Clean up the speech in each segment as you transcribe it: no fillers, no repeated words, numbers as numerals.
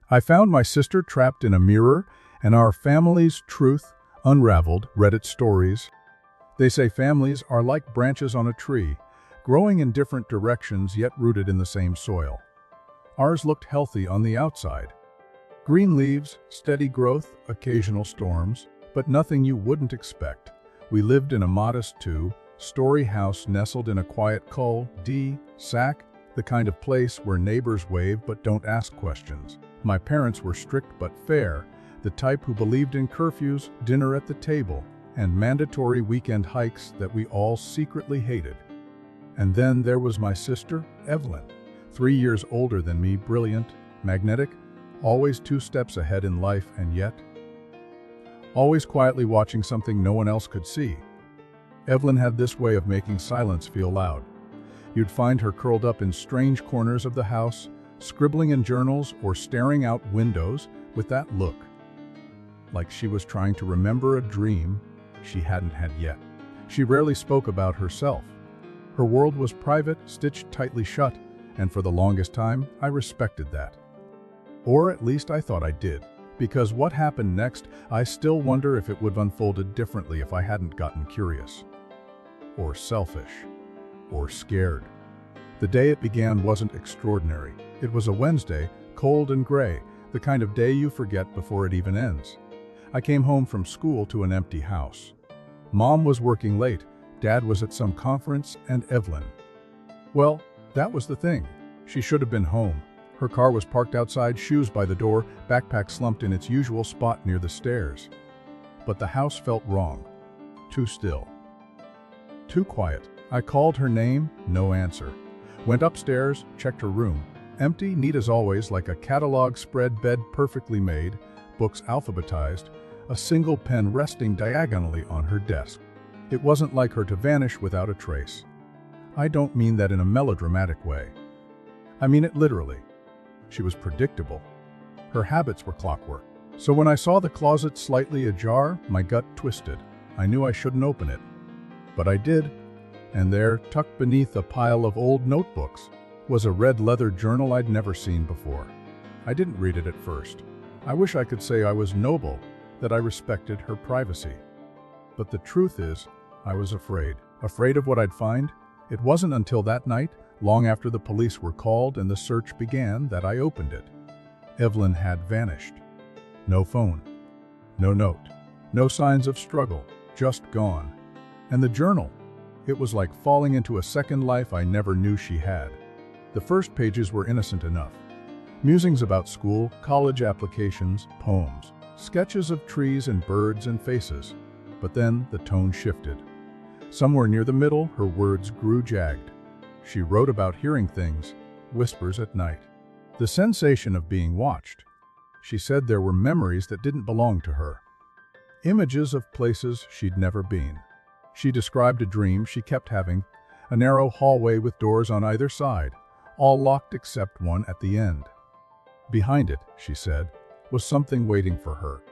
I found my sister trapped in a mirror and our family's truth unraveled. Reddit stories. They say families are like branches on a tree, growing in different directions yet rooted in the same soil. Ours looked healthy on the outside. Green leaves, steady growth, occasional storms, but nothing you wouldn't expect. We lived in a modest two-story house nestled in a quiet cul-de-sac, the kind of place where neighbors wave but don't ask questions. My parents were strict but fair, the type who believed in curfews, dinner at the table, and mandatory weekend hikes that we all secretly hated. And then there was my sister, Evelyn, 3 years older than me, brilliant, magnetic, always 2 steps ahead in life, and yet always quietly watching something no one else could see. Evelyn had this way of making silence feel loud. You'd find her curled up in strange corners of the house, scribbling in journals or staring out windows with that look, like she was trying to remember a dream she hadn't had yet. She rarely spoke about herself. Her world was private, stitched tightly shut, and for the longest time, I respected that. Or at least I thought I did. Because what happened next, I still wonder if it would have unfolded differently if I hadn't gotten curious. Or selfish. Or scared. The day it began wasn't extraordinary. It was a Wednesday, cold and gray, the kind of day you forget before it even ends. I came home from school to an empty house. Mom was working late, Dad was at some conference, and Evelyn. Well, that was the thing. She should have been home. Her car was parked outside, shoes by the door, backpack slumped in its usual spot near the stairs. But the house felt wrong. Too still. Too quiet. I called her name, no answer. Went upstairs, checked her room. Empty, neat as always, like a catalog spread, bed perfectly made, books alphabetized, a single pen resting diagonally on her desk. It wasn't like her to vanish without a trace. I don't mean that in a melodramatic way. I mean it literally. She was predictable. Her habits were clockwork. So when I saw the closet slightly ajar, my gut twisted. I knew I shouldn't open it. But I did. And there, tucked beneath a pile of old notebooks, was a red leather journal I'd never seen before. I didn't read it at first. I wish I could say I was noble, that I respected her privacy. But the truth is, I was afraid. Afraid of what I'd find. It wasn't until that night, long after the police were called and the search began, that I opened it. Evelyn had vanished. No phone. No note. No signs of struggle. Just gone. And the journal. It was like falling into a second life I never knew she had. The first pages were innocent enough. Musings about school, college applications, poems, sketches of trees and birds and faces. But then the tone shifted. Somewhere near the middle, her words grew jagged. She wrote about hearing things, whispers at night. The sensation of being watched. She said there were memories that didn't belong to her. Images of places she'd never been. She described a dream she kept having, a narrow hallway with doors on either side, all locked except one at the end. Behind it, she said, was something waiting for her.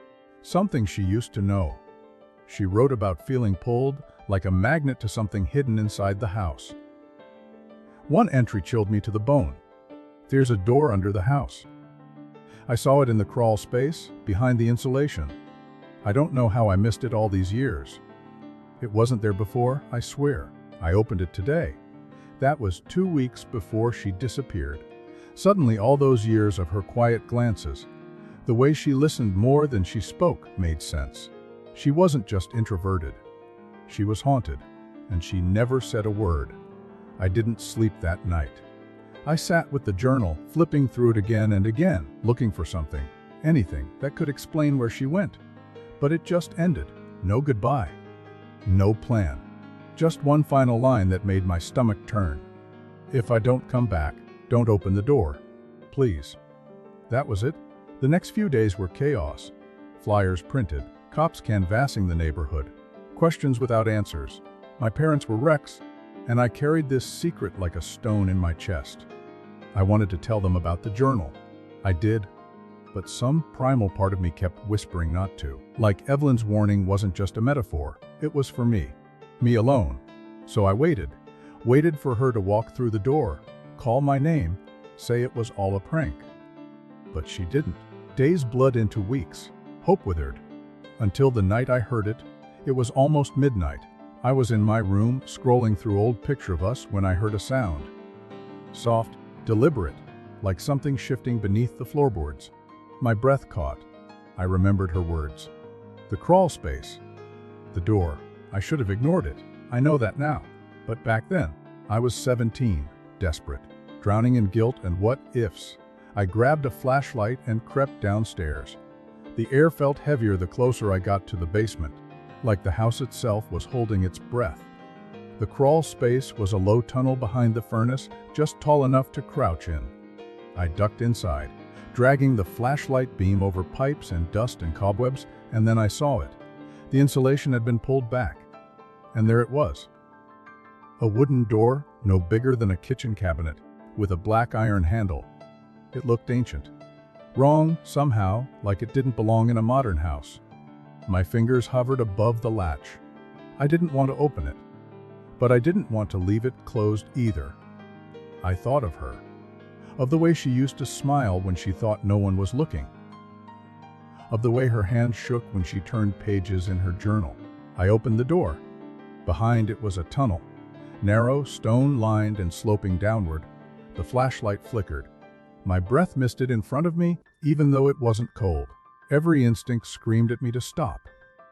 Something she used to know. She wrote about feeling pulled, like a magnet to something hidden inside the house. One entry chilled me to the bone. There's a door under the house. I saw it in the crawl space, behind the insulation. I don't know how I missed it all these years. It wasn't there before, I swear. I opened it today. That was 2 weeks before she disappeared. Suddenly, all those years of her quiet glances, the way she listened more than she spoke, made sense. She wasn't just introverted. She was haunted, and she never said a word. I didn't sleep that night. I sat with the journal, flipping through it again and again, looking for something, anything that could explain where she went. But it just ended. No goodbye. No plan. Just one final line that made my stomach turn. If I don't come back, don't open the door. Please. That was it. The next few days were chaos. Flyers printed, cops canvassing the neighborhood, questions without answers. My parents were wrecks, and I carried this secret like a stone in my chest. I wanted to tell them about the journal. I did, but some primal part of me kept whispering not to. Like Evelyn's warning wasn't just a metaphor, it was for me alone. So I waited for her to walk through the door, call my name, say it was all a prank. But she didn't. Days bled into weeks. Hope withered. Until the night I heard it. It was almost midnight. I was in my room, scrolling through old pictures of us when I heard a sound. Soft, deliberate, like something shifting beneath the floorboards. My breath caught. I remembered her words. The crawl space. The door. I should have ignored it. I know that now. But back then, I was 17, desperate, drowning in guilt and what-ifs. I grabbed a flashlight and crept downstairs. The air felt heavier the closer I got to the basement, like the house itself was holding its breath. The crawl space was a low tunnel behind the furnace, just tall enough to crouch in. I ducked inside, dragging the flashlight beam over pipes and dust and cobwebs, and then I saw it. The insulation had been pulled back, and there it was. A wooden door, no bigger than a kitchen cabinet, with a black iron handle. It looked ancient. Wrong, somehow, like it didn't belong in a modern house. My fingers hovered above the latch. I didn't want to open it, but I didn't want to leave it closed either. I thought of her, of the way she used to smile when she thought no one was looking, of the way her hand shook when she turned pages in her journal. I opened the door. Behind it was a tunnel, narrow, stone-lined and sloping downward. The flashlight flickered. My breath misted in front of me, even though it wasn't cold. Every instinct screamed at me to stop.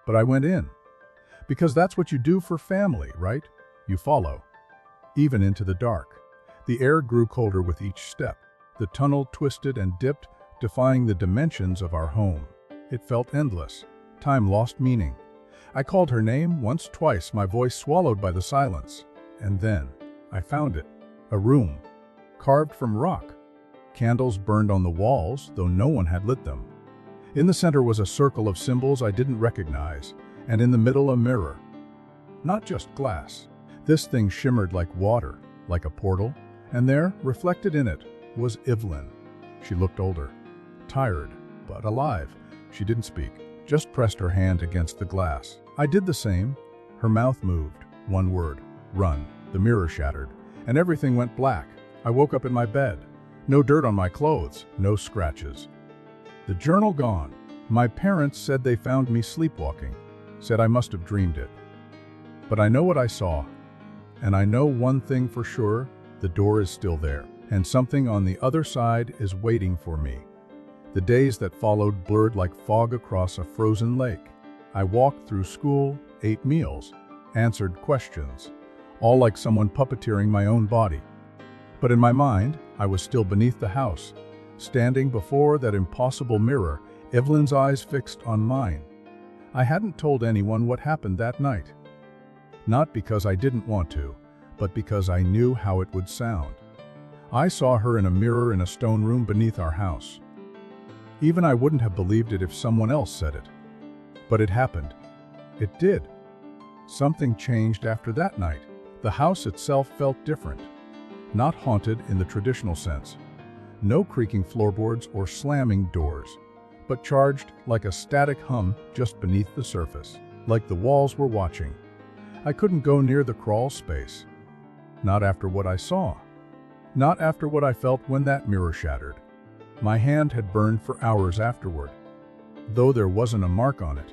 But I went in. Because that's what you do for family, right? You follow. Even into the dark. The air grew colder with each step. The tunnel twisted and dipped, defying the dimensions of our home. It felt endless. Time lost meaning. I called her name once, twice, my voice swallowed by the silence. And then, I found it. A room. Carved from rock. Candles burned on the walls, though no one had lit them. In the center was a circle of symbols I didn't recognize, and in the middle a mirror. Not just glass. This thing shimmered like water, like a portal, and there, reflected in it, was Evelyn. She looked older, tired, but alive. She didn't speak, just pressed her hand against the glass. I did the same. Her mouth moved. One word. Run. The mirror shattered, and everything went black. I woke up in my bed. No dirt on my clothes, no scratches. The journal gone. My parents said they found me sleepwalking, said I must have dreamed it. But I know what I saw, and I know one thing for sure, the door is still there, and something on the other side is waiting for me. The days that followed blurred like fog across a frozen lake. I walked through school, ate meals, answered questions, all like someone puppeteering my own body. But in my mind, I was still beneath the house, standing before that impossible mirror, Evelyn's eyes fixed on mine. I hadn't told anyone what happened that night. Not because I didn't want to, but because I knew how it would sound. I saw her in a mirror in a stone room beneath our house. Even I wouldn't have believed it if someone else said it. But it happened. It did. Something changed after that night. The house itself felt different. Not haunted in the traditional sense. No creaking floorboards or slamming doors, but charged like a static hum just beneath the surface, like the walls were watching. I couldn't go near the crawl space. Not after what I saw. Not after what I felt when that mirror shattered. My hand had burned for hours afterward, though there wasn't a mark on it.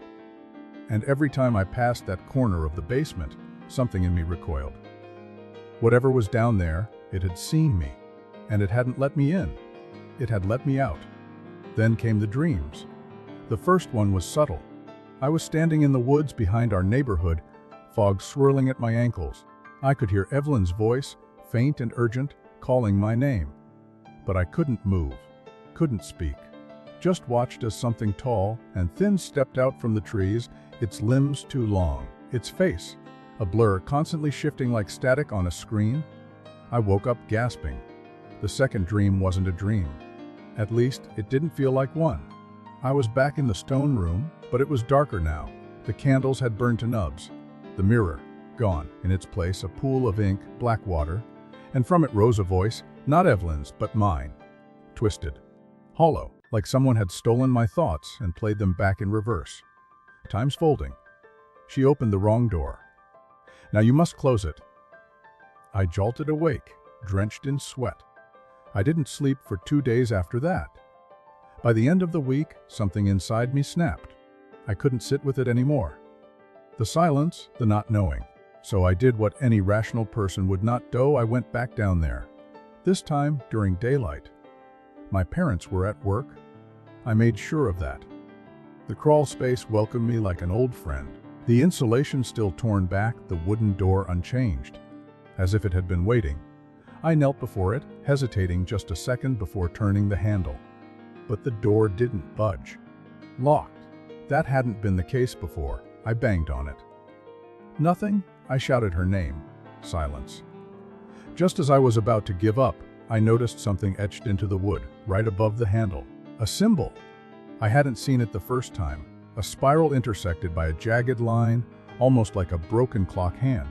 And every time I passed that corner of the basement, something in me recoiled. Whatever was down there, it had seen me, and it hadn't let me in. It had let me out. Then came the dreams. The first one was subtle. I was standing in the woods behind our neighborhood, fog swirling at my ankles. I could hear Evelyn's voice, faint and urgent, calling my name. But I couldn't move, couldn't speak. Just watched as something tall and thin stepped out from the trees, its limbs too long, its face, a blur constantly shifting like static on a screen. I woke up gasping. The second dream wasn't a dream. At least, it didn't feel like one. I was back in the stone room, but it was darker now. The candles had burned to nubs. The mirror, gone. In its place, a pool of ink, black water, and from it rose a voice, not Evelyn's, but mine. Twisted. Hollow, like someone had stolen my thoughts and played them back in reverse. Time's folding. She opened the wrong door. Now you must close it. I jolted awake, drenched in sweat. I didn't sleep for 2 days after that. By the end of the week, something inside me snapped. I couldn't sit with it anymore. The silence, the not knowing. So I did what any rational person would not do. I went back down there. This time during daylight. My parents were at work. I made sure of that. The crawl space welcomed me like an old friend. The insulation still torn back, the wooden door unchanged, as if it had been waiting. I knelt before it, hesitating just a second before turning the handle. But the door didn't budge. Locked. That hadn't been the case before. I banged on it. Nothing. I shouted her name. Silence. Just as I was about to give up, I noticed something etched into the wood, right above the handle. A symbol. I hadn't seen it the first time. A spiral intersected by a jagged line, almost like a broken clock hand.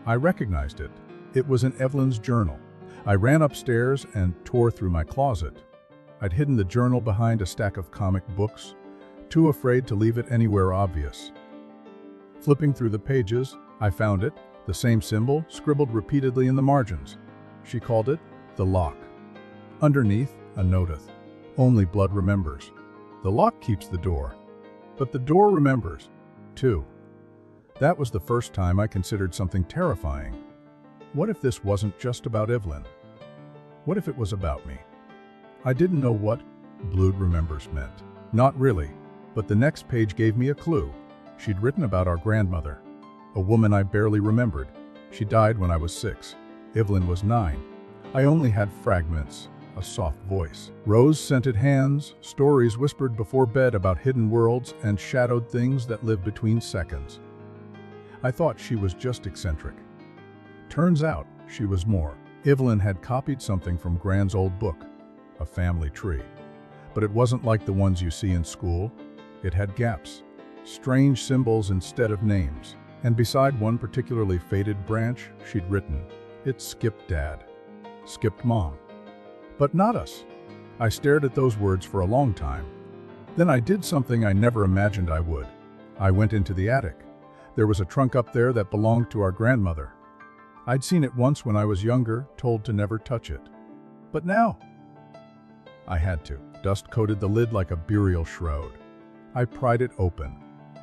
I recognized it. It was in Evelyn's journal. I ran upstairs and tore through my closet. I'd hidden the journal behind a stack of comic books, too afraid to leave it anywhere obvious. Flipping through the pages, I found it, the same symbol, scribbled repeatedly in the margins. She called it the lock. Underneath, a noteth. Only blood remembers. The lock keeps the door, but the door remembers, too. That was the first time I considered something terrifying. What if this wasn't just about Evelyn? What if it was about me? I didn't know what "blood remembers" meant. Not really, but the next page gave me a clue. She'd written about our grandmother, a woman I barely remembered. She died when I was 6. Evelyn was 9. I only had fragments, a soft voice, rose-scented hands, stories whispered before bed about hidden worlds and shadowed things that live between seconds. I thought she was just eccentric. Turns out, she was more. Evelyn had copied something from Grand's old book, a family tree. But it wasn't like the ones you see in school. It had gaps, strange symbols instead of names. And beside one particularly faded branch, she'd written, "It skipped Dad, skipped Mom, but not us." I stared at those words for a long time. Then I did something I never imagined I would. I went into the attic. There was a trunk up there that belonged to our grandmother. I'd seen it once when I was younger, told to never touch it. But now, I had to. Dust coated the lid like a burial shroud. I pried it open.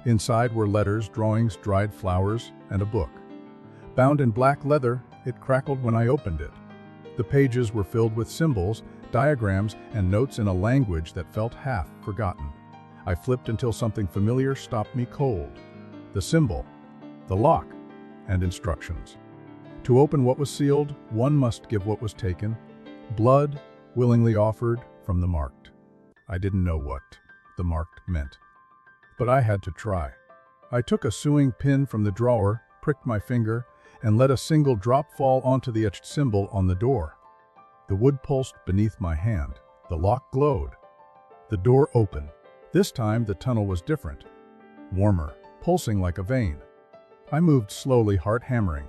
Inside were letters, drawings, dried flowers, and a book. Bound in black leather, it crackled when I opened it. The pages were filled with symbols, diagrams, and notes in a language that felt half forgotten. I flipped until something familiar stopped me cold. The symbol, the lock, and instructions. To open what was sealed, one must give what was taken. Blood, willingly offered, from the marked. I didn't know what the marked meant, but I had to try. I took a sewing pin from the drawer, pricked my finger, and let a single drop fall onto the etched symbol on the door. The wood pulsed beneath my hand. The lock glowed. The door opened. This time the tunnel was different. Warmer, pulsing like a vein. I moved slowly, heart hammering.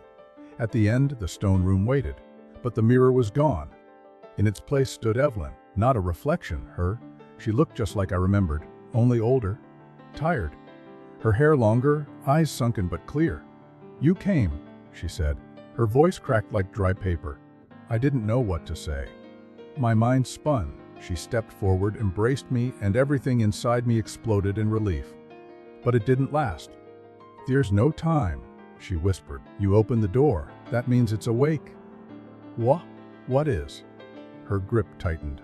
At the end, the stone room waited, but the mirror was gone. In its place stood Evelyn, not a reflection, her. She looked just like I remembered, only older, tired. Her hair longer, eyes sunken but clear. "You came," she said. Her voice cracked like dry paper. I didn't know what to say. My mind spun. She stepped forward, embraced me, and everything inside me exploded in relief. But it didn't last. "There's no time," she whispered. "You open the door. That means it's awake." What is? Her grip tightened.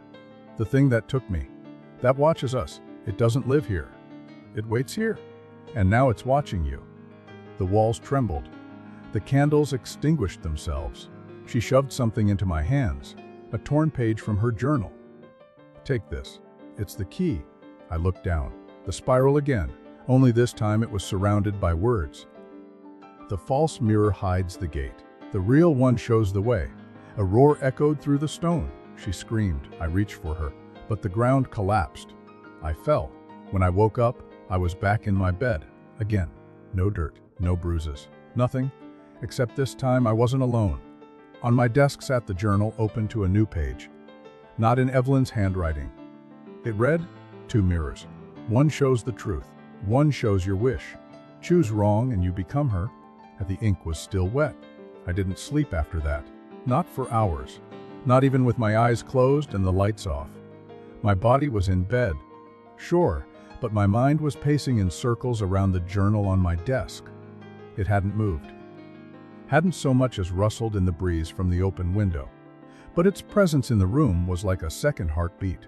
"The thing that took me. That watches us. It doesn't live here. It waits here. And now it's watching you." The walls trembled. The candles extinguished themselves. She shoved something into my hands, a torn page from her journal. "Take this. It's the key." I looked down. The spiral again, only this time it was surrounded by words. "The false mirror hides the gate. The real one shows the way." A roar echoed through the stone. She screamed. I reached for her, but the ground collapsed. I fell. When I woke up, I was back in my bed. Again. No dirt, no bruises, nothing, except this time I wasn't alone. On my desk sat the journal, open to a new page. Not in Evelyn's handwriting. It read, "Two mirrors. One shows the truth. One shows your wish. Choose wrong and you become her." And the ink was still wet. I didn't sleep after that. Not for hours. Not even with my eyes closed and the lights off. My body was in bed, sure, but my mind was pacing in circles around the journal on my desk. It hadn't moved. Hadn't so much as rustled in the breeze from the open window. But its presence in the room was like a second heartbeat.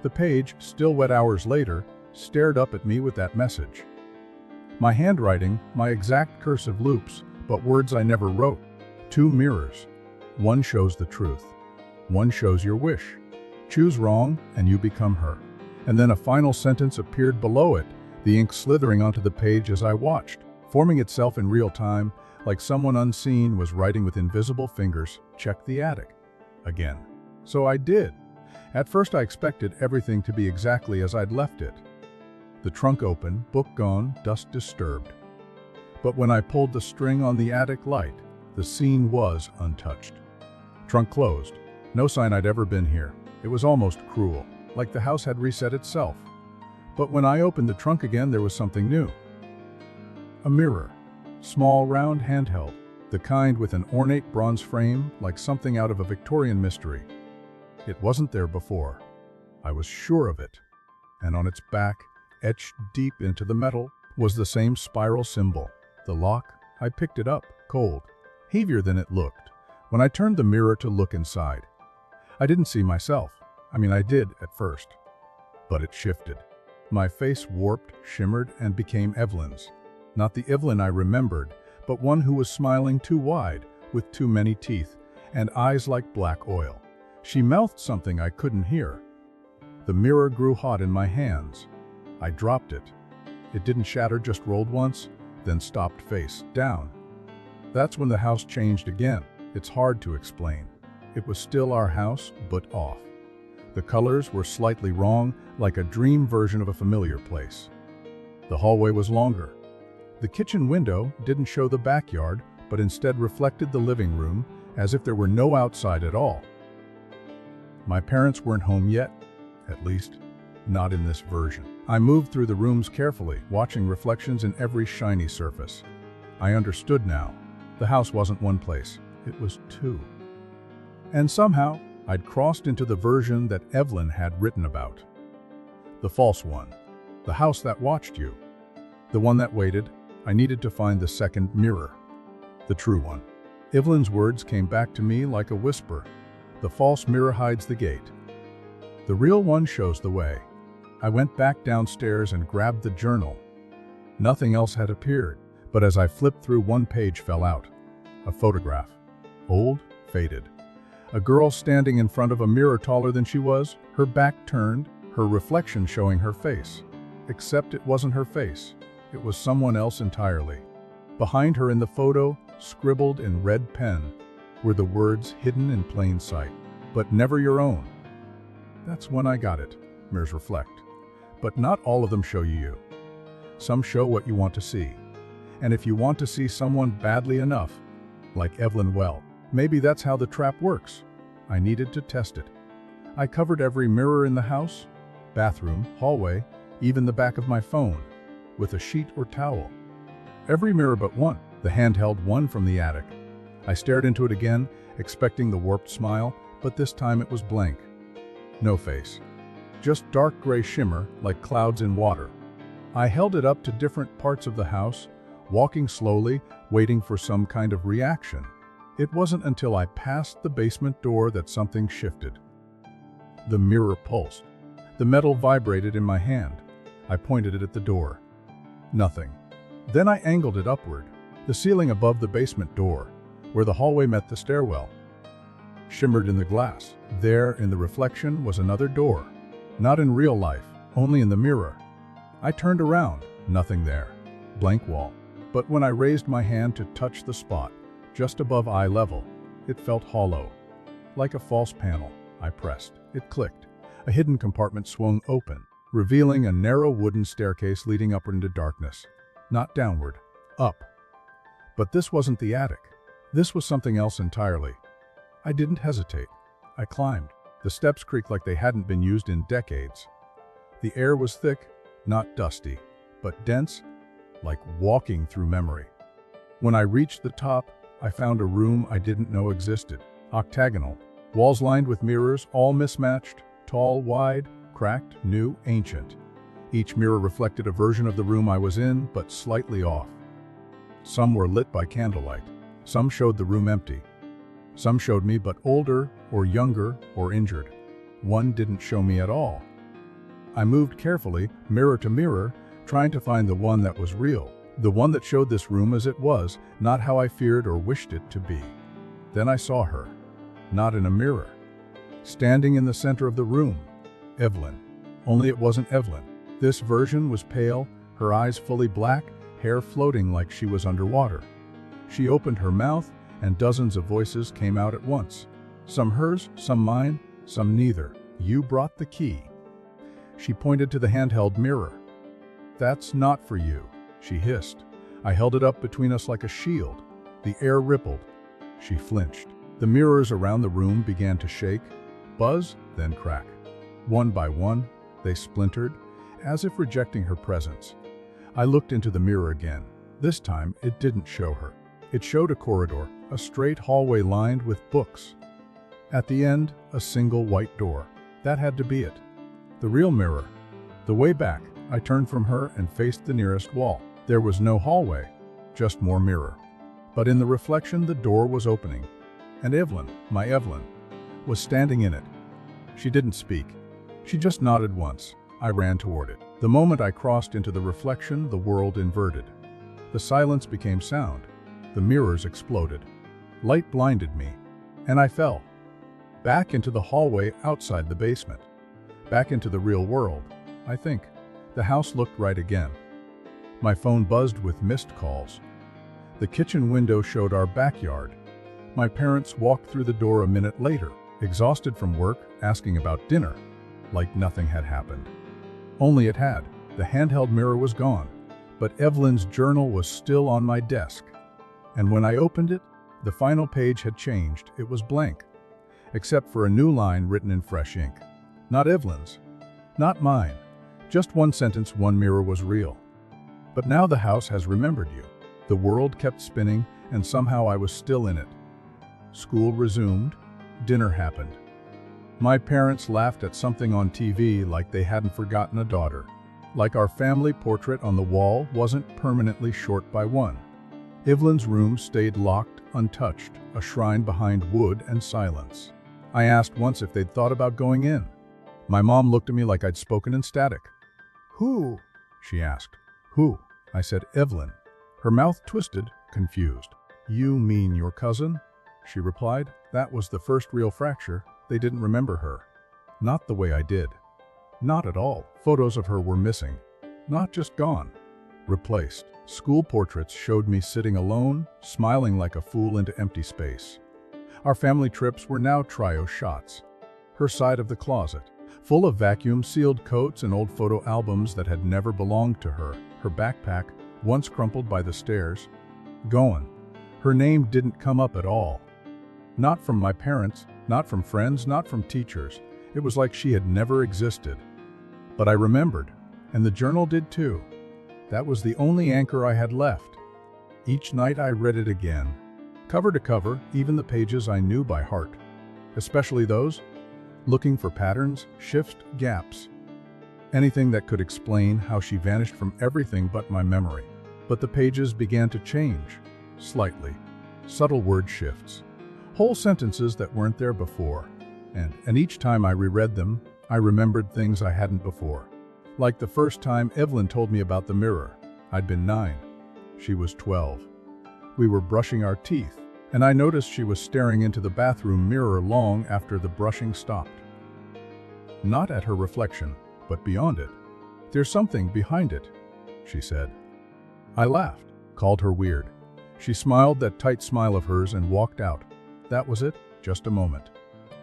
The page, still wet hours later, stared up at me with that message. My handwriting, my exact cursive loops, but words I never wrote. 2 mirrors. One shows the truth. One shows your wish. Choose wrong, and you become her. And then a final sentence appeared below it, the ink slithering onto the page as I watched, forming itself in real time, like someone unseen was writing with invisible fingers, "Check the attic." Again. So I did. At first I expected everything to be exactly as I'd left it. The trunk open, book gone, dust disturbed. But when I pulled the string on the attic light, the scene was untouched. Trunk closed. No sign I'd ever been here. It was almost cruel, like the house had reset itself. But when I opened the trunk again, there was something new. A mirror. Small, round, handheld. The kind with an ornate bronze frame, like something out of a Victorian mystery. It wasn't there before. I was sure of it. And on its back, etched deep into the metal, was the same spiral symbol. The lock, I picked it up, cold, heavier than it looked. When I turned the mirror to look inside, I didn't see myself. I did at first. But it shifted. My face warped, shimmered, and became Evelyn's. Not the Evelyn I remembered, but one who was smiling too wide, with too many teeth, and eyes like black oil. She mouthed something I couldn't hear. The mirror grew hot in my hands. I dropped it. It didn't shatter, just rolled once, then stopped face down. That's when the house changed again. It's hard to explain. It was still our house, but off. The colors were slightly wrong, like a dream version of a familiar place. The hallway was longer. The kitchen window didn't show the backyard, but instead reflected the living room, as if there were no outside at all. My parents weren't home yet, at least, not in this version. I moved through the rooms carefully, watching reflections in every shiny surface. I understood now. The house wasn't one place, it was 2. And somehow, I'd crossed into the version that Evelyn had written about. The false one. The house that watched you. The one that waited. I needed to find the second mirror. The true one. Evelyn's words came back to me like a whisper. The false mirror hides the gate. The real one shows the way. I went back downstairs and grabbed the journal. Nothing else had appeared, but as I flipped through, one page fell out. A photograph. Old, faded. A girl standing in front of a mirror taller than she was, her back turned, her reflection showing her face. Except it wasn't her face. It was someone else entirely. Behind her in the photo, scribbled in red pen, were the words hidden in plain sight, "But never your own." That's when I got it. Mirrors reflect. But not all of them show you. Some show what you want to see. And if you want to see someone badly enough, like Evelyn, well, maybe that's how the trap works. I needed to test it. I covered every mirror in the house, bathroom, hallway, even the back of my phone, with a sheet or towel. Every mirror but one, the handheld one from the attic. I stared into it again, expecting the warped smile, but this time it was blank. No face. Just dark gray shimmer, like clouds in water. I held it up to different parts of the house, walking slowly, waiting for some kind of reaction. It wasn't until I passed the basement door that something shifted. The mirror pulsed. The metal vibrated in my hand. I pointed it at the door. Nothing. Then I angled it upward, the ceiling above the basement door, where the hallway met the stairwell. Shimmered in the glass. There, in the reflection, was another door. Not in real life, only in the mirror. I turned around. Nothing there. Blank wall. But when I raised my hand to touch the spot, just above eye level, it felt hollow. Like a false panel. I pressed. It clicked. A hidden compartment swung open, revealing a narrow wooden staircase leading upward into darkness. Not downward. Up. But this wasn't the attic. This was something else entirely. I didn't hesitate. I climbed. The steps creaked like they hadn't been used in decades. The air was thick, not dusty, but dense, like walking through memory. When I reached the top, I found a room I didn't know existed. Octagonal. Walls lined with mirrors, all mismatched, tall, wide, cracked, new, ancient. Each mirror reflected a version of the room I was in, but slightly off. Some were lit by candlelight. Some showed the room empty. Some showed me but older, or younger, or injured. One didn't show me at all. I moved carefully, mirror to mirror, trying to find the one that was real. The one that showed this room as it was, not how I feared or wished it to be. Then I saw her. Not in a mirror. Standing in the center of the room. Evelyn. Only it wasn't Evelyn. This version was pale, her eyes fully black, hair floating like she was underwater. She opened her mouth, and dozens of voices came out at once. Some hers, some mine, some neither. You brought the key. She pointed to the handheld mirror. That's not for you, she hissed. I held it up between us like a shield. The air rippled. She flinched. The mirrors around the room began to shake, buzz, then crack. One by one, they splintered, as if rejecting her presence. I looked into the mirror again. This time, it didn't show her. It showed a corridor, a straight hallway lined with books. At the end, a single white door. That had to be it. The real mirror. The way back, I turned from her and faced the nearest wall. There was no hallway, just more mirror. But in the reflection, the door was opening. And Evelyn, my Evelyn, was standing in it. She didn't speak. She just nodded once. I ran toward it. The moment I crossed into the reflection, the world inverted. The silence became sound. The mirrors exploded. Light blinded me, and I fell. Back into the hallway outside the basement. Back into the real world, I think. The house looked right again. My phone buzzed with missed calls. The kitchen window showed our backyard. My parents walked through the door a minute later, exhausted from work, asking about dinner, like nothing had happened. Only it had. The handheld mirror was gone, but Evelyn's journal was still on my desk. And when I opened it, the final page had changed. It was blank, except for a new line written in fresh ink. Not Evelyn's, not mine. Just one sentence, one mirror was real. But now the house has remembered you. The world kept spinning, and somehow I was still in it. School resumed. Dinner happened. My parents laughed at something on TV like they hadn't forgotten a daughter. Like our family portrait on the wall wasn't permanently short by one. Evelyn's room stayed locked, untouched, a shrine behind wood and silence. I asked once if they'd thought about going in. My mom looked at me like I'd spoken in static. Who? She asked. Who? I said, Evelyn. Her mouth twisted, confused. You mean your cousin? She replied. That was the first real fracture. They didn't remember her. Not the way I did. Not at all. Photos of her were missing. Not just gone. Replaced. School portraits showed me sitting alone, smiling like a fool into empty space. Our family trips were now trio shots. Her side of the closet, full of vacuum-sealed coats and old photo albums that had never belonged to her. Her backpack, once crumpled by the stairs, gone. Her name didn't come up at all. Not from my parents, not from friends, not from teachers. It was like she had never existed. But I remembered, and the journal did too. That was the only anchor I had left. Each night I read it again, cover to cover, even the pages I knew by heart. Especially those, looking for patterns, shifts, gaps. Anything that could explain how she vanished from everything but my memory. But the pages began to change, slightly. Subtle word shifts. Whole sentences that weren't there before. And each time I reread them, I remembered things I hadn't before. Like the first time Evelyn told me about the mirror. I'd been 9. She was 12. We were brushing our teeth, and I noticed she was staring into the bathroom mirror long after the brushing stopped. Not at her reflection, but beyond it. There's something behind it, she said. I laughed, called her weird. She smiled that tight smile of hers and walked out. That was it, just a moment.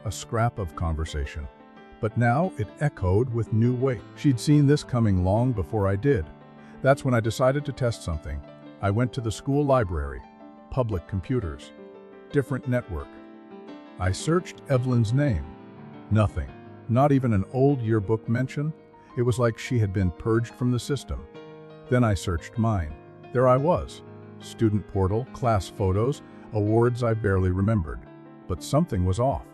A scrap of conversation. But now it echoed with new weight. She'd seen this coming long before I did. That's when I decided to test something. I went to the school library. Public computers. Different network. I searched Evelyn's name. Nothing. Not even an old yearbook mention. It was like she had been purged from the system. Then I searched mine. There I was. Student portal, class photos, awards I barely remembered. But something was off.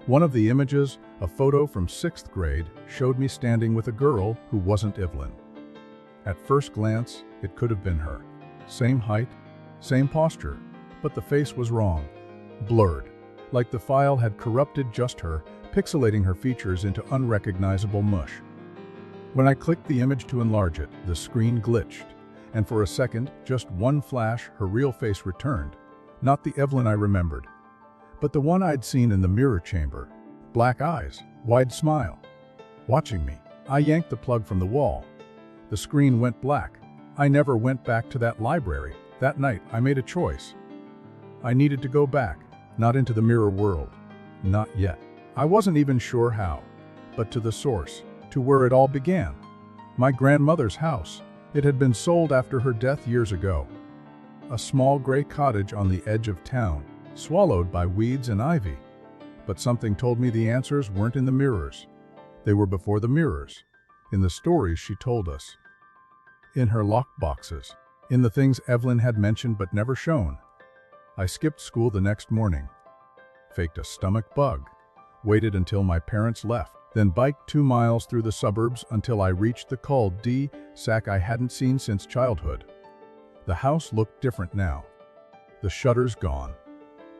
One of the images, a photo from 6th grade, showed me standing with a girl who wasn't Evelyn. At first glance, it could have been her. Same height, same posture, but the face was wrong. Blurred, like the file had corrupted just her, pixelating her features into unrecognizable mush. When I clicked the image to enlarge it, the screen glitched, and for a second, just one flash, her real face returned. Not the Evelyn I remembered, but the one I'd seen in the mirror chamber. Black eyes, wide smile, watching me. I yanked the plug from the wall. The screen went black. I never went back to that library. That night, I made a choice. I needed to go back, not into the mirror world. Not yet. I wasn't even sure how, but to the source, to where it all began. My grandmother's house. It had been sold after her death years ago. A small gray cottage on the edge of town, swallowed by weeds and ivy. But something told me the answers weren't in the mirrors. They were before the mirrors, in the stories she told us. In her locked boxes, in the things Evelyn had mentioned but never shown. I skipped school the next morning, faked a stomach bug, waited until my parents left, then biked 2 miles through the suburbs until I reached the cul-de-sac I hadn't seen since childhood. The house looked different now. The shutters gone,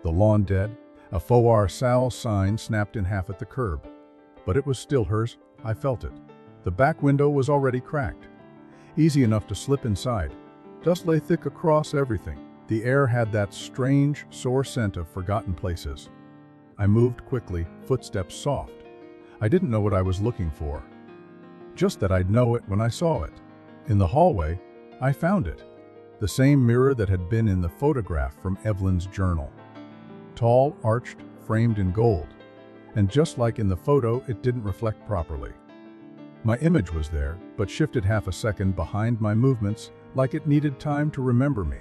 the lawn dead, a for sale sign snapped in half at the curb. But it was still hers. I felt it. The back window was already cracked. Easy enough to slip inside. Dust lay thick across everything. The air had that strange, sore scent of forgotten places. I moved quickly, footsteps soft. I didn't know what I was looking for. Just that I'd know it when I saw it. In the hallway, I found it. The same mirror that had been in the photograph from Evelyn's journal. Tall, arched, framed in gold. And just like in the photo, it didn't reflect properly. My image was there, but shifted half a second behind my movements, like it needed time to remember me.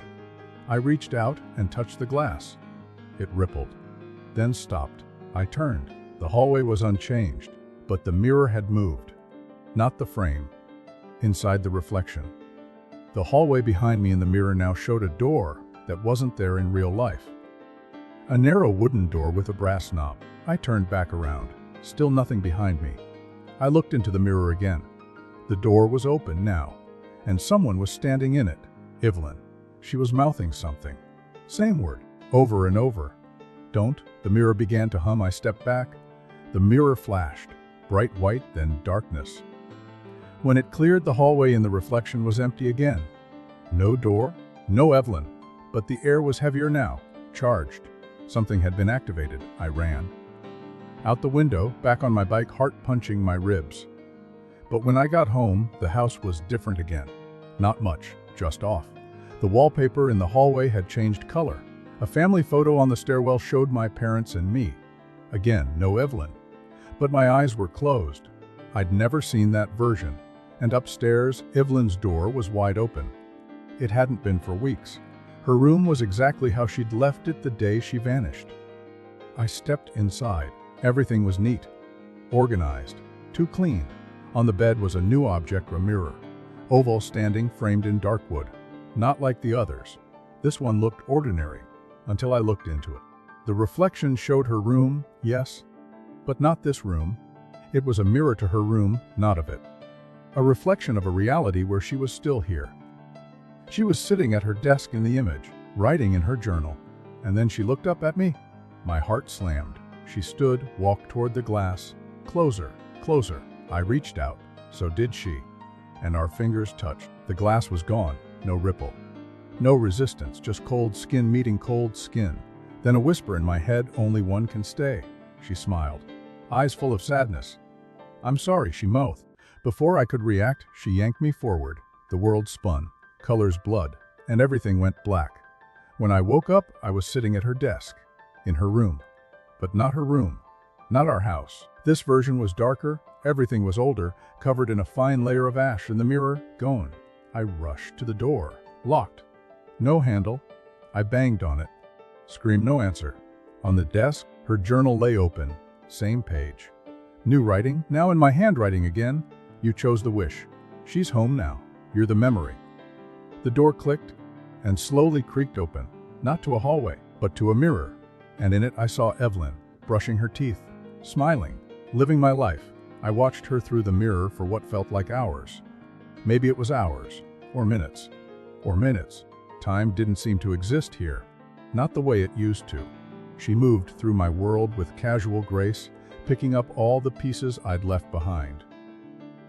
I reached out and touched the glass. It rippled, then stopped. I turned. The hallway was unchanged, but the mirror had moved. Not the frame. Inside the reflection. The hallway behind me in the mirror now showed a door that wasn't there in real life. A narrow wooden door with a brass knob. I turned back around. Still nothing behind me. I looked into the mirror again. The door was open now, and someone was standing in it. Evelyn. She was mouthing something. Same word, over and over. Don't. The mirror began to hum. I stepped back. The mirror flashed, bright white, then darkness. When it cleared, the hallway in the reflection was empty again. No door, no Evelyn, but the air was heavier now, charged. Something had been activated. I ran. Out the window, back on my bike, heart punching my ribs. But when I got home, the house was different again. Not much, just off. The wallpaper in the hallway had changed color. A family photo on the stairwell showed my parents and me. Again, no Evelyn. But my eyes were closed. I'd never seen that version. And upstairs, Evelyn's door was wide open. It hadn't been for weeks. Her room was exactly how she'd left it the day she vanished. I stepped inside. Everything was neat, organized, too clean. On the bed was a new object, a mirror. Oval, standing, framed in dark wood. Not like the others. This one looked ordinary, until I looked into it. The reflection showed her room, yes, but not this room. It was a mirror to her room, not of it. A reflection of a reality where she was still here. She was sitting at her desk in the image, writing in her journal. And then she looked up at me. My heart slammed. She stood, walked toward the glass. Closer, closer. I reached out. So did she. And our fingers touched. The glass was gone. No ripple. No resistance, just cold skin meeting cold skin. Then a whisper in my head, only one can stay. She smiled. Eyes full of sadness. I'm sorry, she mouthed. Before I could react, she yanked me forward. The world spun. Colors blood. And everything went black. When I woke up, I was sitting at her desk. In her room. But not her room. Not our house. This version was darker. Everything was older, covered in a fine layer of ash, and the mirror gone. I rushed to the door. Locked. No handle. I banged on it. Screamed, no answer. On the desk, her journal lay open. Same page. New writing, now in my handwriting again. You chose the wish. She's home now. You're the memory. The door clicked and slowly creaked open. Not to a hallway, but to a mirror. And in it I saw Evelyn, brushing her teeth. smiling, living my life. I watched her through the mirror for what felt like hours. Maybe it was hours, or minutes, or minutes. Time didn't seem to exist here, not the way it used to. She moved through my world with casual grace, picking up all the pieces I'd left behind.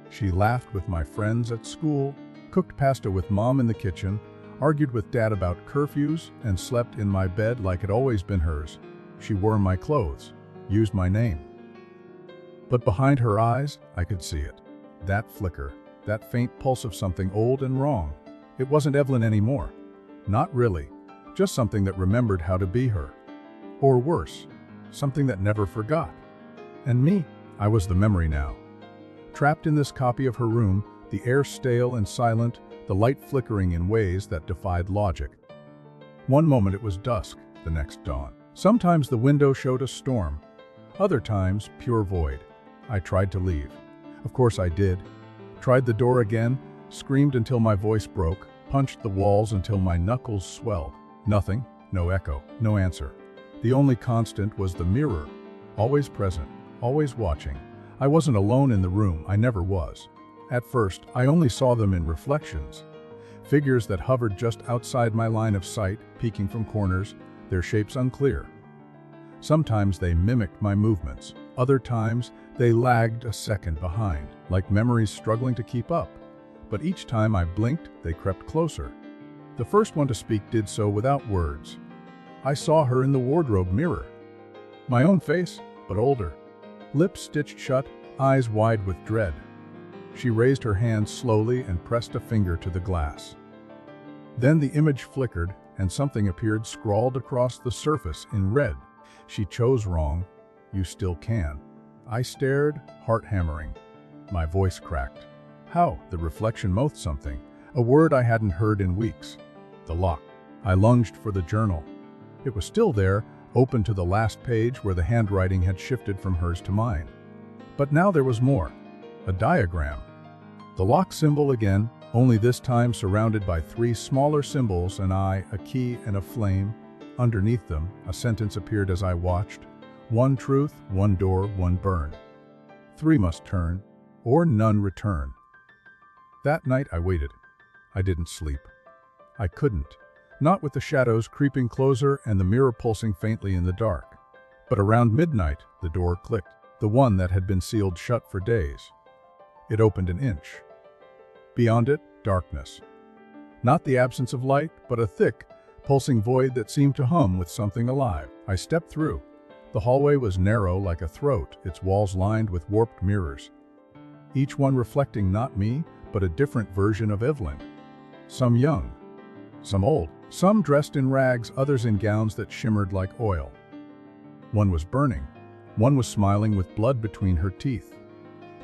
She laughed with my friends at school, cooked pasta with Mom in the kitchen, argued with Dad about curfews, and slept in my bed like it always been hers. She wore my clothes, used my name. But behind her eyes, I could see it. That flicker, that faint pulse of something old and wrong. It wasn't Evelyn anymore. Not really. Just something that remembered how to be her. Or worse, something that never forgot. And me, I was the memory now. Trapped in this copy of her room, the air stale and silent, the light flickering in ways that defied logic. One moment it was dusk, the next dawn. Sometimes the window showed a storm. Other times, pure void. I tried to leave. Of course I did. Tried the door again, screamed until my voice broke, punched the walls until my knuckles swelled. Nothing, no echo, no answer. The only constant was the mirror, always present, always watching. I wasn't alone in the room, I never was. At first, I only saw them in reflections. Figures that hovered just outside my line of sight, peeking from corners, their shapes unclear. Sometimes they mimicked my movements. Other times, they lagged a second behind, like memories struggling to keep up. But each time I blinked, they crept closer. The first one to speak did so without words. I saw her in the wardrobe mirror. My own face, but older. Lips stitched shut, eyes wide with dread. She raised her hand slowly and pressed a finger to the glass. Then the image flickered, and something appeared scrawled across the surface in red. She chose wrong. You still can. I stared, heart hammering. My voice cracked. How? The reflection mouthed something, a word I hadn't heard in weeks. The lock. I lunged for the journal. It was still there, open to the last page where the handwriting had shifted from hers to mine. But now there was more. A diagram. The lock symbol again, only this time surrounded by 3 smaller symbols, an eye, a key, and a flame. Underneath them, a sentence appeared as I watched. 1 truth, 1 door, 1 burn. 3 must turn, or none return. That night I waited. I didn't sleep. I couldn't. Not with the shadows creeping closer and the mirror pulsing faintly in the dark. But around midnight, the door clicked, the one that had been sealed shut for days. It opened an inch. Beyond it, darkness. Not the absence of light, but a thick, pulsing void that seemed to hum with something alive. I stepped through. The hallway was narrow like a throat, its walls lined with warped mirrors. Each one reflecting not me, but a different version of Evelyn. Some young, some old, some dressed in rags, others in gowns that shimmered like oil. One was burning. One was smiling with blood between her teeth.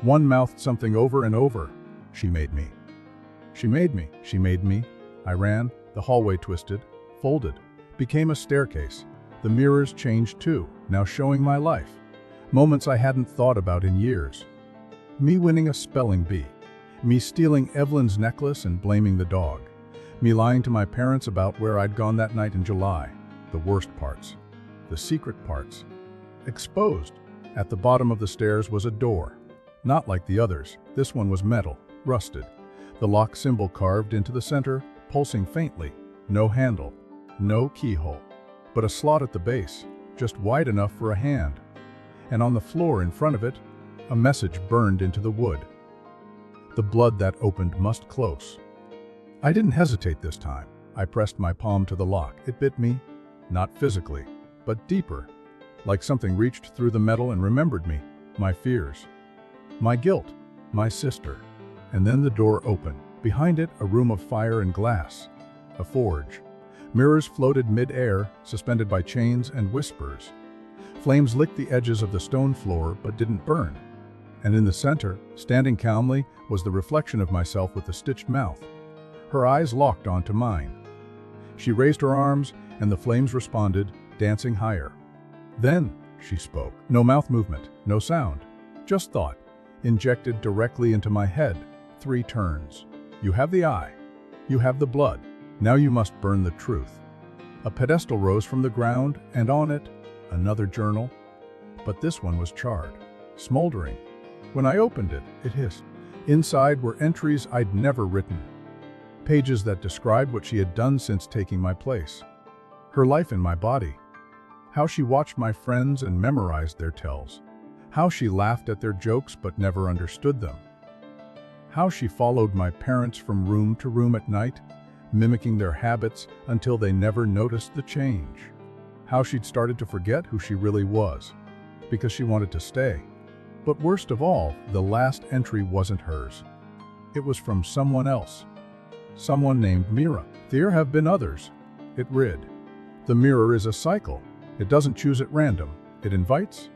One mouthed something over and over. She made me. She made me. She made me. I ran. The hallway twisted, folded, became a staircase. The mirrors changed too, now showing my life. Moments I hadn't thought about in years. Me winning a spelling bee. Me stealing Evelyn's necklace and blaming the dog. Me lying to my parents about where I'd gone that night in July. The worst parts. The secret parts. Exposed. At the bottom of the stairs was a door. Not like the others. This one was metal, rusted. The lock symbol carved into the center, pulsing faintly. No handle. No keyhole. But a slot at the base, just wide enough for a hand. And on the floor in front of it, a message burned into the wood. The blood that opened must close. I didn't hesitate this time. I pressed my palm to the lock. It bit me, not physically, but deeper, like something reached through the metal and remembered me, my fears, my guilt, my sister. And then the door opened. Behind it, a room of fire and glass, a forge. Mirrors floated mid-air, suspended by chains and whispers. Flames licked the edges of the stone floor but didn't burn. And in the center, standing calmly, was the reflection of myself with the stitched mouth. Her eyes locked onto mine. She raised her arms, and the flames responded, dancing higher. Then she spoke. No mouth movement, no sound, just thought, injected directly into my head. 3 turns. You have the eye. You have the blood. Now you must burn the truth. A pedestal rose from the ground, and on it, another journal. but this one was charred, smoldering. When I opened it, it hissed. Inside were entries I'd never written. Pages that described what she had done since taking my place. Her life in my body. How she watched my friends and memorized their tells. How she laughed at their jokes but never understood them. How she followed my parents from room to room at night, mimicking their habits until they never noticed the change. How she'd started to forget who she really was, because she wanted to stay. But worst of all, the last entry wasn't hers. It was from someone else. Someone named Mira. There have been others. It read, "The mirror is a cycle. It doesn't choose at random. It invites.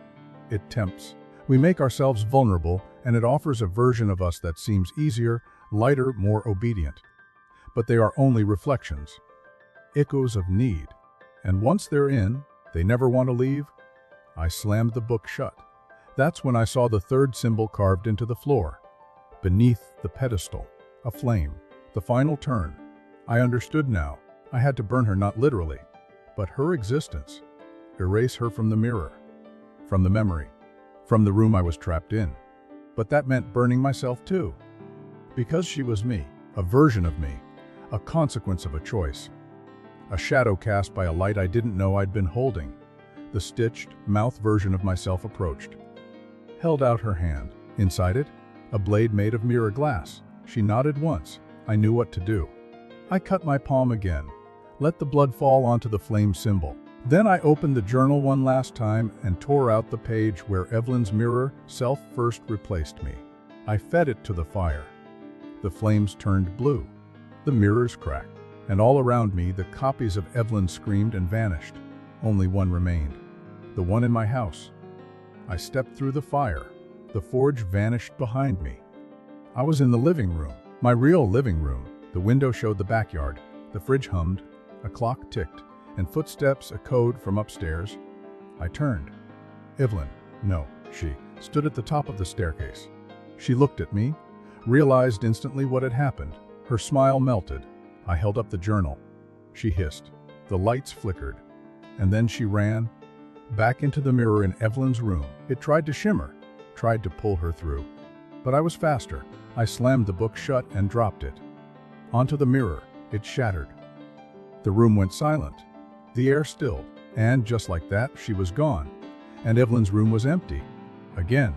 It tempts. We make ourselves vulnerable, and it offers a version of us that seems easier, lighter, more obedient. But they are only reflections. Echoes of need. And once they're in, they never want to leave." I slammed the book shut. That's when I saw the third symbol carved into the floor. Beneath the pedestal, a flame. The final turn. I understood now. I had to burn her not literally, but her existence. Erase her from the mirror, from the memory, from the room I was trapped in. But that meant burning myself too. Because she was me, a version of me, a consequence of a choice. A shadow cast by a light I didn't know I'd been holding. The stitched, mouth version of myself approached. Held out her hand. Inside it, a blade made of mirror glass. She nodded once. I knew what to do. I cut my palm again, let the blood fall onto the flame symbol. Then I opened the journal one last time and tore out the page where Evelyn's mirror self first replaced me. I fed it to the fire. The flames turned blue. The mirrors cracked. And all around me, the copies of Evelyn screamed and vanished. Only one remained. The one in my house. I stepped through the fire. The forge vanished behind me. I was in the living room. My real living room. The window showed the backyard. The fridge hummed. A clock ticked. And footsteps echoed from upstairs. I turned. Evelyn, no, she stood at the top of the staircase. She looked at me, realized instantly what had happened. Her smile melted. I held up the journal. She hissed. The lights flickered. And then she ran back into the mirror in Evelyn's room. It tried to shimmer, tried to pull her through. But I was faster. I slammed the book shut and dropped it. Onto the mirror, it shattered. The room went silent. The air stilled. And just like that, she was gone. And Evelyn's room was empty. Again,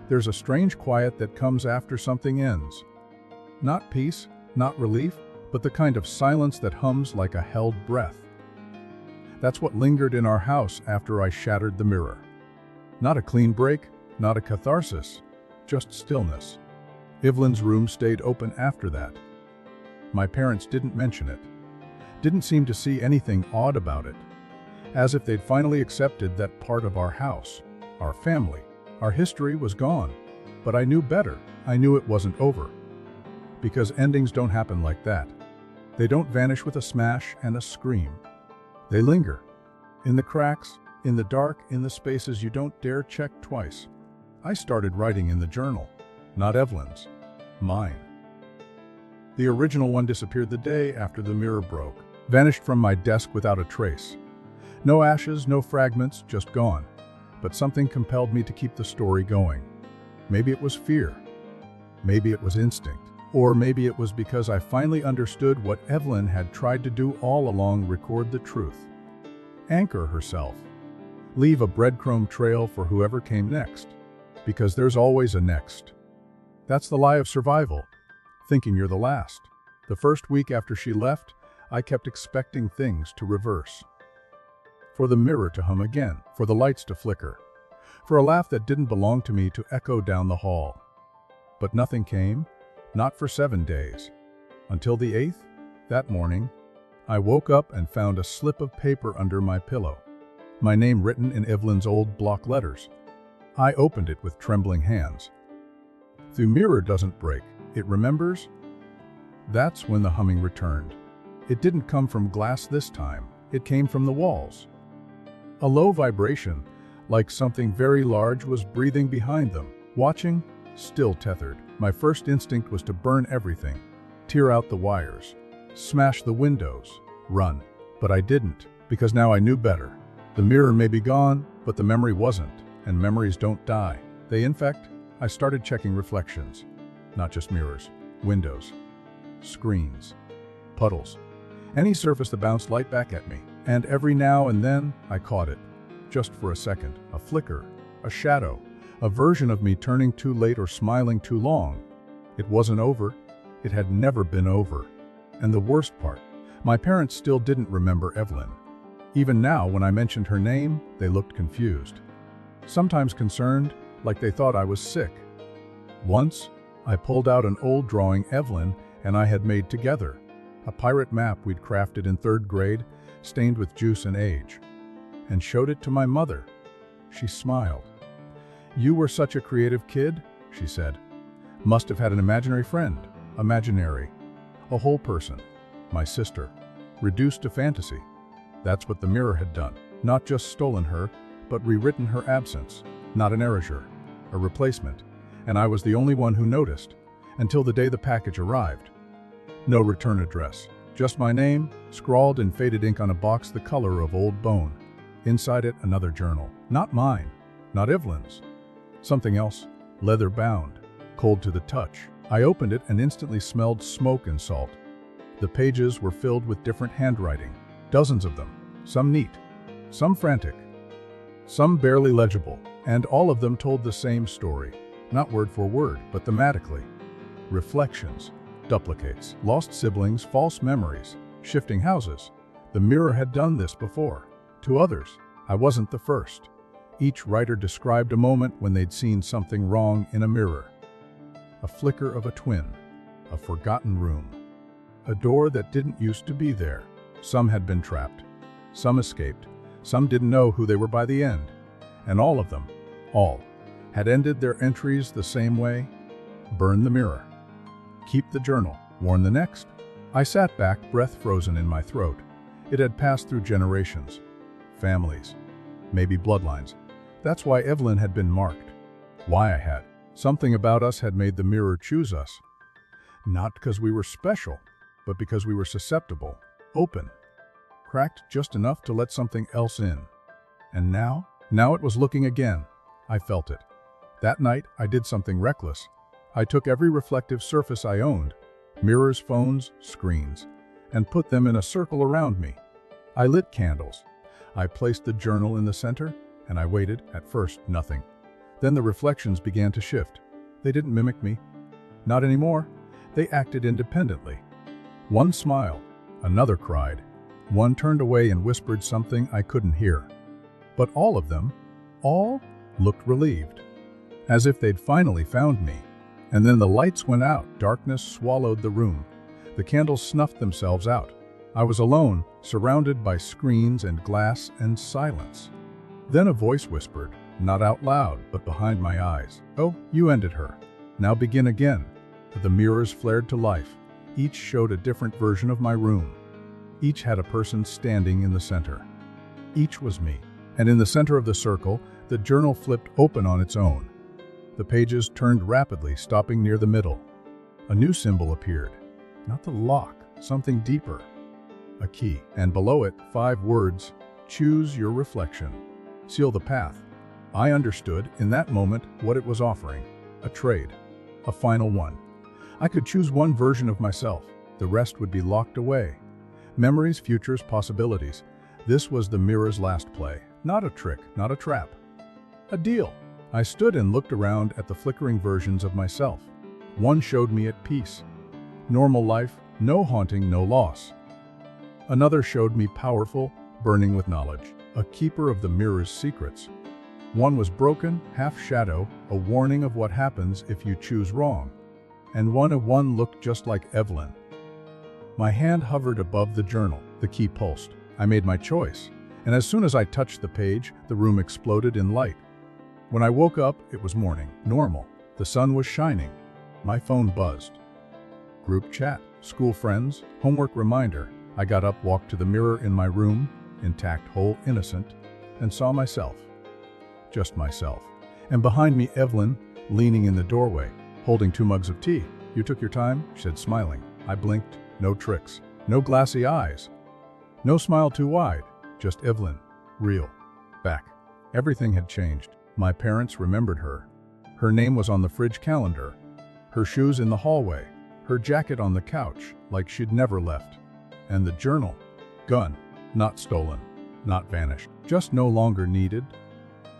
there's a strange quiet that comes after something ends. Not peace, not relief, but the kind of silence that hums like a held breath. That's what lingered in our house after I shattered the mirror. Not a clean break, not a catharsis, just stillness. Evelyn's room stayed open after that. My parents didn't mention it. Didn't seem to see anything odd about it. As if they'd finally accepted that part of our house, our family, our history was gone. But I knew better. I knew it wasn't over. Because endings don't happen like that. They don't vanish with a smash and a scream. They linger. In the cracks, in the dark, in the spaces you don't dare check twice. I started writing in the journal. Not Evelyn's. Mine. The original one disappeared the day after the mirror broke. Vanished from my desk without a trace. No ashes, no fragments, just gone. But something compelled me to keep the story going. Maybe it was fear. Maybe it was instinct. Or maybe it was because I finally understood what Evelyn had tried to do all along: record the truth. Anchor herself. Leave a breadcrumb trail for whoever came next. Because there's always a next. That's the lie of survival. Thinking you're the last. The first week after she left, I kept expecting things to reverse. For the mirror to hum again. For the lights to flicker. For a laugh that didn't belong to me to echo down the hall. But nothing came. Not for 7 days. Until the 8th, that morning, I woke up and found a slip of paper under my pillow. My name written in Evelyn's old block letters. I opened it with trembling hands. The mirror doesn't break, it remembers. That's when the humming returned. It didn't come from glass this time, it came from the walls. A low vibration, like something very large was breathing behind them, watching, still tethered. My first instinct was to burn everything, tear out the wires, smash the windows, run. But I didn't, because now I knew better. The mirror may be gone, but the memory wasn't. And memories don't die. They infect. I started checking reflections. Not just mirrors, windows, screens, puddles. Any surface that bounced light back at me. And every now and then, I caught it. Just for a second. A flicker, a shadow, a version of me turning too late or smiling too long. It wasn't over. It had never been over. And the worst part, my parents still didn't remember Evelyn. Even now, when I mentioned her name, they looked confused. Sometimes concerned, like they thought I was sick. Once, I pulled out an old drawing Evelyn and I had made together. A pirate map we'd crafted in 3rd grade, stained with juice and age. And showed it to my mother. She smiled. "You were such a creative kid," she said. "Must have had an imaginary friend." Imaginary. A whole person. My sister. Reduced to fantasy. That's what the mirror had done. Not just stolen her, but rewritten her absence. Not an erasure. A replacement. And I was the only one who noticed. Until the day the package arrived. No return address. Just my name, scrawled in faded ink on a box the color of old bone. Inside it, another journal. Not mine. Not Evelyn's. Something else. Leather bound. Cold to the touch. I opened it and instantly smelled smoke and salt. The pages were filled with different handwriting. Dozens of them. Some neat. Some frantic. Some barely legible. And all of them told the same story. Not word for word, but thematically. Reflections. Duplicates. Lost siblings. False memories. Shifting houses. The mirror had done this before. To others. I wasn't the first. Each writer described a moment when they'd seen something wrong in a mirror. A flicker of a twin. A forgotten room. A door that didn't used to be there. Some had been trapped. Some escaped. Some didn't know who they were by the end. And all of them, all, had ended their entries the same way. Burn the mirror. Keep the journal. Warn the next. I sat back, breath frozen in my throat. It had passed through generations. Families. Maybe bloodlines. That's why Evelyn had been marked. Why I had. Something about us had made the mirror choose us. Not because we were special, but because we were susceptible, open, cracked just enough to let something else in. And now it was looking again. I felt it. That night, I did something reckless. I took every reflective surface I owned, mirrors, phones, screens, and put them in a circle around me. I lit candles. I placed the journal in the center, and I waited. At first, nothing. Then the reflections began to shift. They didn't mimic me. Not anymore. They acted independently. One smiled. Another cried. One turned away and whispered something I couldn't hear. But all of them, all, looked relieved. As if they'd finally found me. And then the lights went out. Darkness swallowed the room. The candles snuffed themselves out. I was alone, surrounded by screens and glass and silence. Then a voice whispered, not out loud, but behind my eyes. "Oh, you ended her. Now begin again." The mirrors flared to life. Each showed a different version of my room. Each had a person standing in the center. Each was me. And in the center of the circle, the journal flipped open on its own. The pages turned rapidly, stopping near the middle. A new symbol appeared. Not the lock, something deeper. A key. And below it, 5 words: choose your reflection. Seal the path. I understood, in that moment, what it was offering. A trade. A final one. I could choose one version of myself. The rest would be locked away. Memories, futures, possibilities. This was the mirror's last play. Not a trick, not a trap. A deal. I stood and looked around at the flickering versions of myself. One showed me at peace. Normal life, no haunting, no loss. Another showed me powerful, burning with knowledge, a keeper of the mirror's secrets. One was broken, half shadow, a warning of what happens if you choose wrong. And one looked just like Evelyn. My hand hovered above the journal. The key pulsed. I made my choice. And as soon as I touched the page, the room exploded in light. When I woke up, it was morning. Normal. The sun was shining. My phone buzzed. Group chat. School friends. Homework reminder. I got up, walked to the mirror in my room, intact, whole, innocent, and saw myself. Just myself. And behind me, Evelyn, leaning in the doorway, holding 2 mugs of tea. "You took your time," she said, smiling. I blinked. No tricks. No glassy eyes. No smile too wide. Just Evelyn. Real. Back. Everything had changed. My parents remembered her. Her name was on the fridge calendar, her shoes in the hallway, her jacket on the couch, like she'd never left. And the journal, gone, not stolen, not vanished, just no longer needed,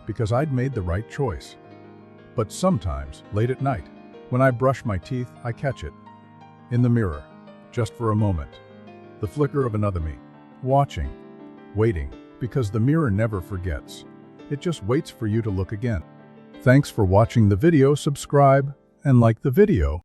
because I'd made the right choice. But sometimes, late at night, when I brush my teeth, I catch it. In the mirror, just for a moment. The flicker of another me. Watching, waiting, because the mirror never forgets. It just waits for you to look again. Thanks for watching the video, subscribe, and like the video.